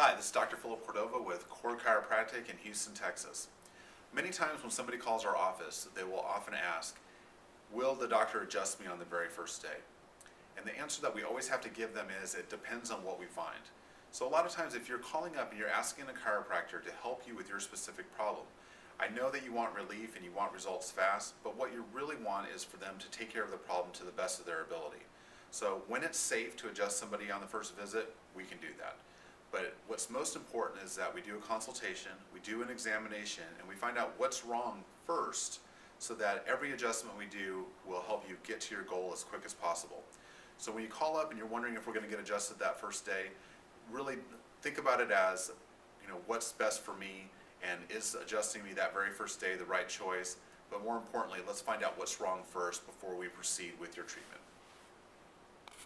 Hi, this is Dr. Philip Cordova with Core Chiropractic in Houston, Texas. Many times when somebody calls our office, they will often ask, will the doctor adjust me on the very first day? And the answer that we always have to give them is, it depends on what we find. So a lot of times if you're calling up and you're asking a chiropractor to help you with your specific problem, I know that you want relief and you want results fast, but what you really want is for them to take care of the problem to the best of their ability. So when it's safe to adjust somebody on the first visit, we can do that. But what's most important is that we do a consultation, we do an examination, and we find out what's wrong first, so that every adjustment we do will help you get to your goal as quick as possible. So when you call up and you're wondering if we're going to get adjusted that first day, really think about it as, what's best for me, and is adjusting me that very first day the right choice? But more importantly, let's find out what's wrong first before we proceed with your treatment.